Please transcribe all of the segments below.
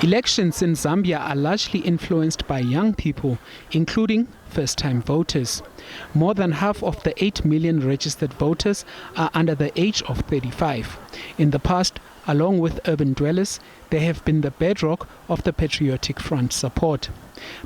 Elections in Zambia are largely influenced by young people, including first-time voters. More than half of the 8 million registered voters are under the age of 35. In the past, along with urban dwellers, they have been the bedrock of the Patriotic Front support.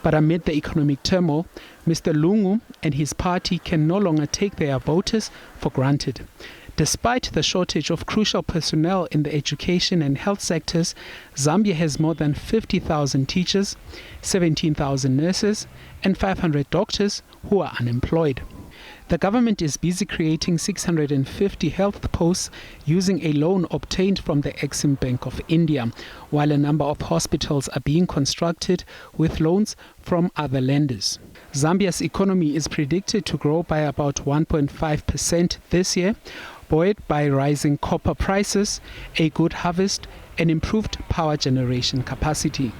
But amid the economic turmoil, Mr. Lungu and his party can no longer take their voters for granted. Despite the shortage of crucial personnel in the education and health sectors, Zambia has more than 50,000 teachers, 17,000 nurses, and 500 doctors who are unemployed. The government is busy creating 650 health posts using a loan obtained from the Exim Bank of India, while a number of hospitals are being constructed with loans from other lenders. Zambia's economy is predicted to grow by about 1.5% this year, buoyed by rising copper prices, a good harvest, and improved power generation capacity.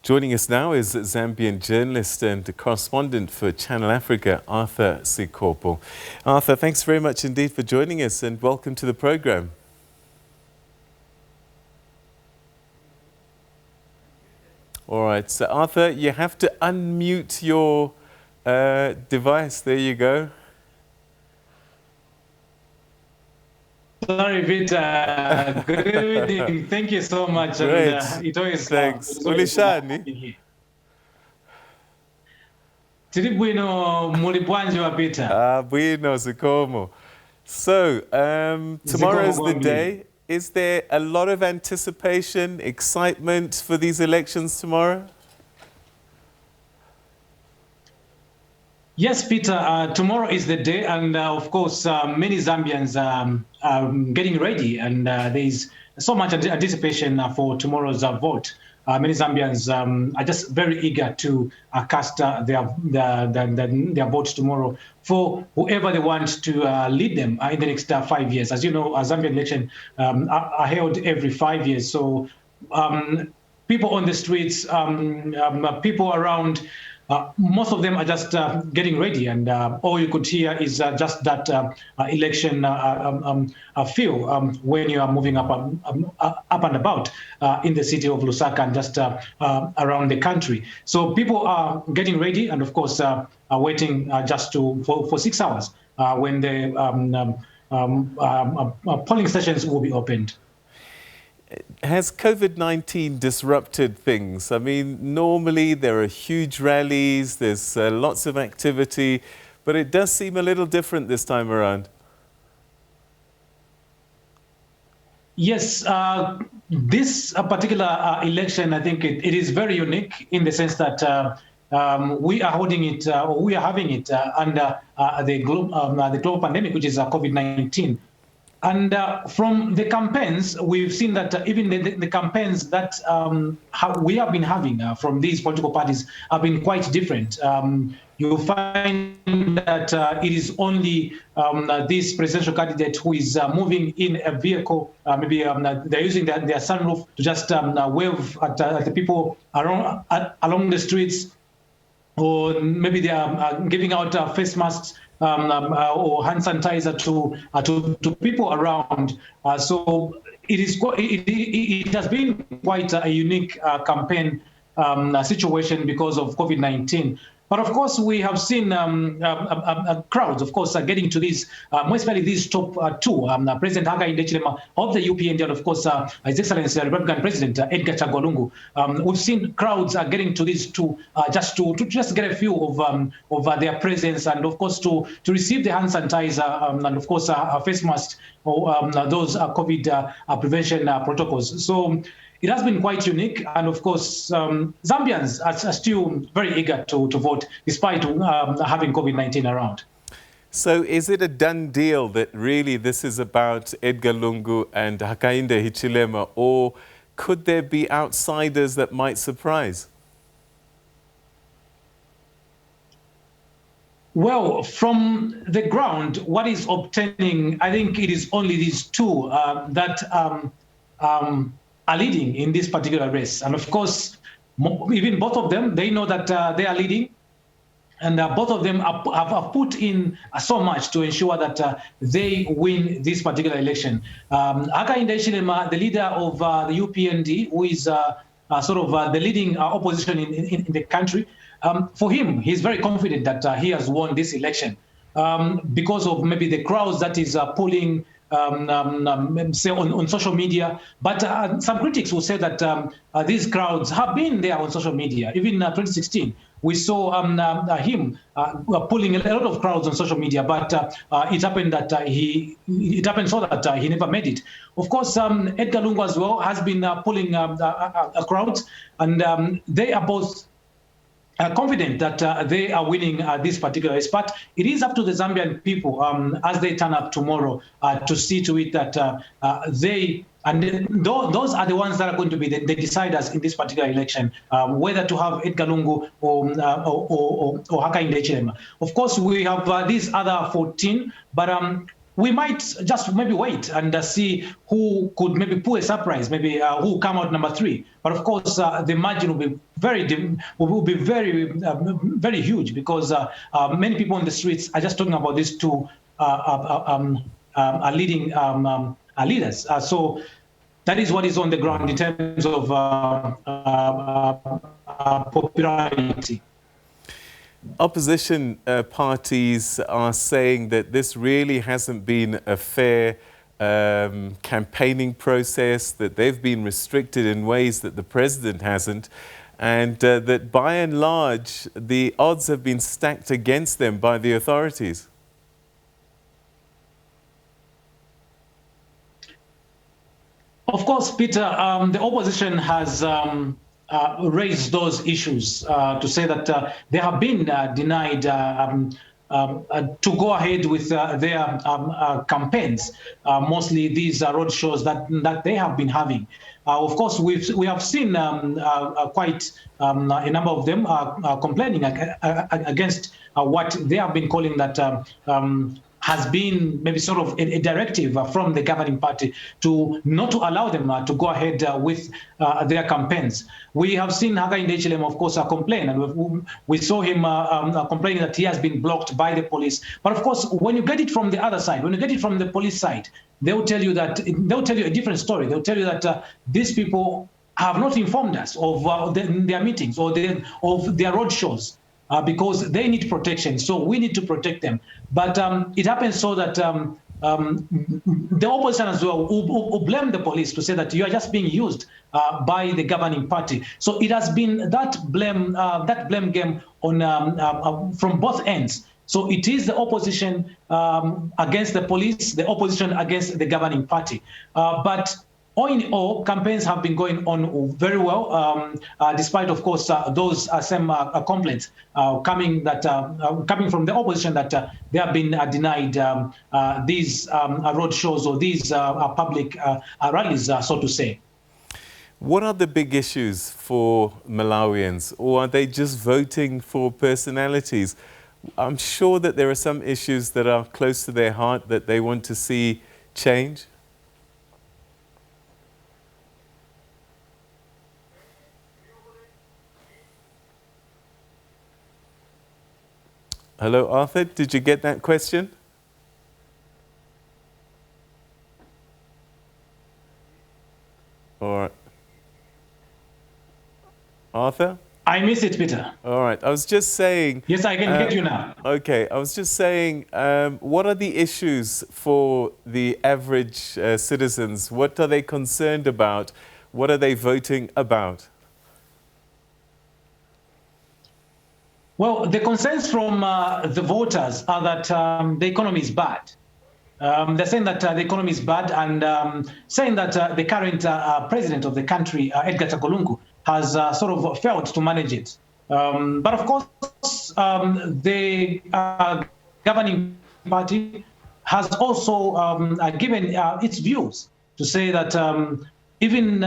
Joining us now is Zambian journalist and correspondent for Channel Africa, Arthur Sikopo. Arthur, thanks very much indeed for joining us and welcome to the program. All right, so Arthur, you have to unmute your device. There you go. Sorry, Peter. Good evening. Thank you so much. Great. And, it always, thanks. Ulishani. Tiri bwino muli bwanji wa Peter. Bwino Sikomo. So, tomorrow is the day. Is there a lot of anticipation, excitement for these elections tomorrow? Yes, Peter, tomorrow is the day, and of course, many Zambians are getting ready, and there is so much anticipation for tomorrow's vote. Many Zambians are just very eager to cast their votes tomorrow for whoever they want to lead them in the next 5 years. As you know, Zambian elections are held every 5 years, so people on the streets, people around, most of them are just getting ready, and all you could hear is just that election feel when you are moving up and about in the city of Lusaka and just around the country. So people are getting ready, and of course are waiting just for 6 hours when the polling stations will be opened. Has COVID-19 disrupted things? I mean, normally there are huge rallies, there's lots of activity, but it does seem a little different this time around. Yes, this particular election, I think it is very unique in the sense that we are holding it, or we are having it under the global pandemic, which is COVID-19. And from the campaigns, we've seen that even the campaigns that we have been having from these political parties have been quite different. You'll find that it is only this presidential candidate who is moving in a vehicle. Maybe they're using their sunroof to just wave at the people along the streets, or maybe they are giving out face masks or hand sanitizer to people around. So it has been quite a unique campaign situation because of COVID-19. But of course, we have seen crowds, of course, getting to these, most especially these top two, President Hakainde Hichilema of the UPND, and of course, His Excellency Republican President Edgar Chagwa Lungu. We've seen crowds getting to these two just to get a feel of their presence, and of course to receive the hand sanitizer and of course face masks or those COVID prevention protocols. So it has been quite unique, and of course, Zambians are still very eager to vote, despite having COVID-19 around. So is it a done deal that really this is about Edgar Lungu and Hakainde Hichilema, or could there be outsiders that might surprise? Well, from the ground, what is obtaining, I think it is only these two that are leading in this particular race. And of course, even both of them, they know that they are leading. And both of them have put in so much to ensure that they win this particular election. Hakainde Hichilema, the leader of the UPND, who is sort of the leading opposition in the country, for him, he's very confident that he has won this election because of maybe the crowds that is pulling say on social media. But some critics will say that these crowds have been there on social media. Even in 2016, we saw him pulling a lot of crowds on social media, but it happened that it happened so that he never made it. Of course, Edgar Lungu as well has been pulling a crowd, and they are both confident that they are winning this particular race. But it is up to the Zambian people as they turn up tomorrow to see to it that those are the ones that are going to be the deciders in this particular election, whether to have Edgar Lungu or Hakainde Hichilema. Of course, we have these other 14, but we might just maybe wait and see who could maybe pull a surprise, maybe who come out number 3. But of course, the margin will be very huge, because many people on the streets are just talking about these two leading leaders. So that is what is on the ground in terms of popularity. Opposition parties are saying that this really hasn't been a fair campaigning process, that they've been restricted in ways that the president hasn't, and that by and large the odds have been stacked against them by the authorities. Of course, Peter, the opposition has raised those issues to say that they have been denied to go ahead with their campaigns, mostly these road shows that they have been having. Of course, we have seen quite a number of them complaining against what they have been calling that has been maybe sort of a directive from the governing party to not to allow them to go ahead with their campaigns. We have seen Hakainde Hichilema, of course, complain, and we saw him complaining that he has been blocked by the police. But of course, when you get it from the other side, when you get it from the police side, they will tell you a different story. They'll tell you that these people have not informed us of their meetings or of their road shows. Because they need protection, so we need to protect them. But it happens so that the opposition as well will blame the police to say that you are just being used by the governing party. So it has been that blame game on from both ends. So it is the opposition against the police, the opposition against the governing party. But all in all, campaigns have been going on very well, despite, of course, those same complaints coming from the opposition that they have been denied these road shows or these public rallies, so to say. What are the big issues for Malawians, or are they just voting for personalities? I'm sure that there are some issues that are close to their heart that they want to see change. Hello, Arthur. Did you get that question? All right. Arthur? I miss it, Peter. All right. I was just saying... Yes, I can get you now. Okay. I was just saying, what are the issues for the average citizens? What are they concerned about? What are they voting about? Well, the concerns from the voters are that the economy is bad. They're saying that the economy is bad, and saying that the current president of the country, Edgar Lungu, has sort of failed to manage it. But of course, the governing party has also given its views to say that even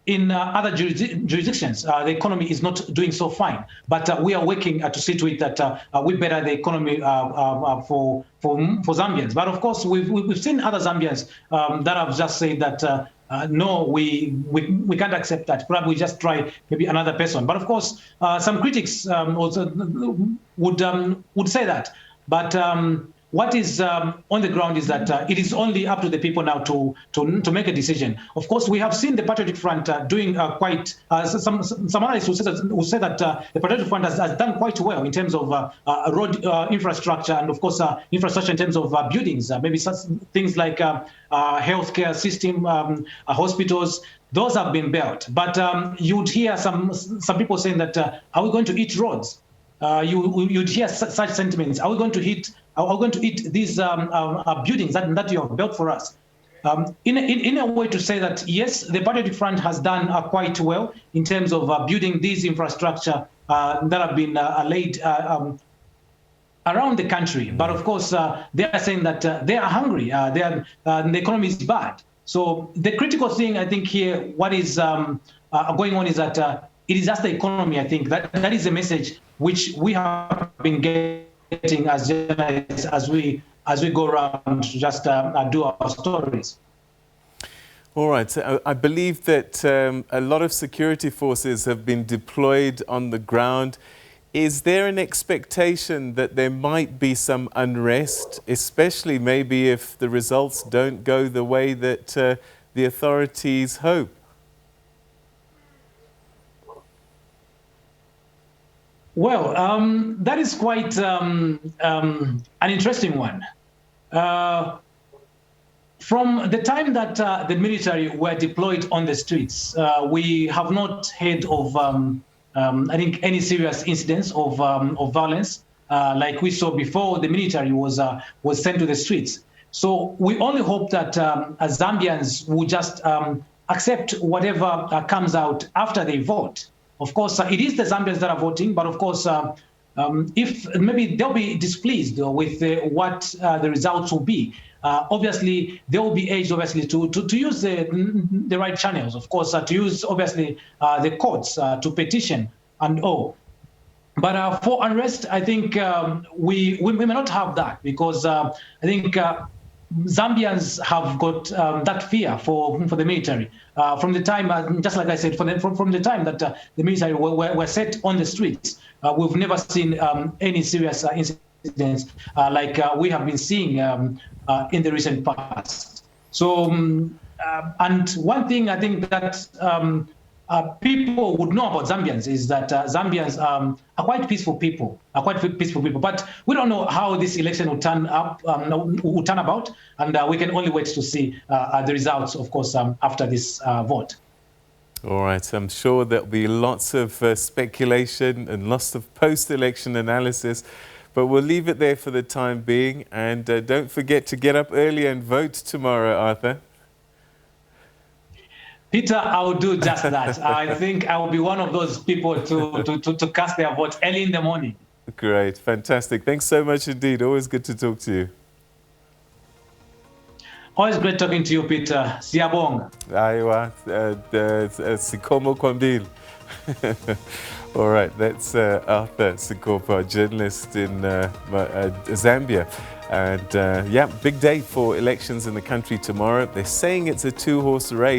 in other jurisdictions, the economy is not doing so fine. But we are working to see to it that we better the economy for Zambians. But of course, we've seen other Zambians that have just said that no, we can't accept that. Perhaps we just try maybe another person. But of course, some critics also would say that. But what is on the ground is that it is only up to the people now to make a decision. Of course, we have seen the Patriotic Front doing quite. Some analysts will say that the Patriotic Front has done quite well in terms of road infrastructure and, of course, infrastructure in terms of buildings. Maybe such things like healthcare system, hospitals. Those have been built. But you'd hear some people saying that are we going to eat roads? You'd hear such sentiments. Are we going to eat these buildings that you have built for us? In a way to say that, yes, the Patriotic Front has done quite well in terms of building these infrastructure that have been laid around the country. But of course, they are saying that they are hungry. The economy is bad. So the critical thing, I think, here, what is going on is that it is just the economy. I think that is the message which we have been getting as journalists as we go around to just do our stories. All right. So I believe that a lot of security forces have been deployed on the ground. Is there an expectation that there might be some unrest, especially maybe if the results don't go the way that the authorities hope? Well, that is quite an interesting one. From the time that the military were deployed on the streets, we have not heard of, I think, any serious incidents of violence like we saw before the military was sent to the streets. So we only hope that as Zambians will just accept whatever comes out after they vote. Of course, it is the Zambians that are voting, but of course, if maybe they'll be displeased with what the results will be. Obviously, they will be urged, obviously, to use the right channels, of course, to use, obviously, the courts to petition and all. But for unrest, I think we may not have that because I think Zambians have got that fear for the military. From the time, just like I said, from the time that the military were set on the streets, we've never seen any serious incidents like we have been seeing in the recent past. So, and one thing I think that people would know about Zambians is that Zambians are quite peaceful people, but we don't know how this election will turn about, and we can only wait to see the results, of course, after this vote. All right, I'm sure there'll be lots of speculation and lots of post-election analysis, but we'll leave it there for the time being, and don't forget to get up early and vote tomorrow, Arthur. Peter, I will do just that. I think I will be one of those people to cast their vote early in the morning. Great, fantastic. Thanks so much indeed. Always good to talk to you. Always great talking to you, Peter. Siyabonga. Aiwa, Sikomo Kwambil. All right, that's Arthur Sikopo, a journalist in Zambia. And yeah, big day for elections in the country tomorrow. They're saying it's a two-horse race.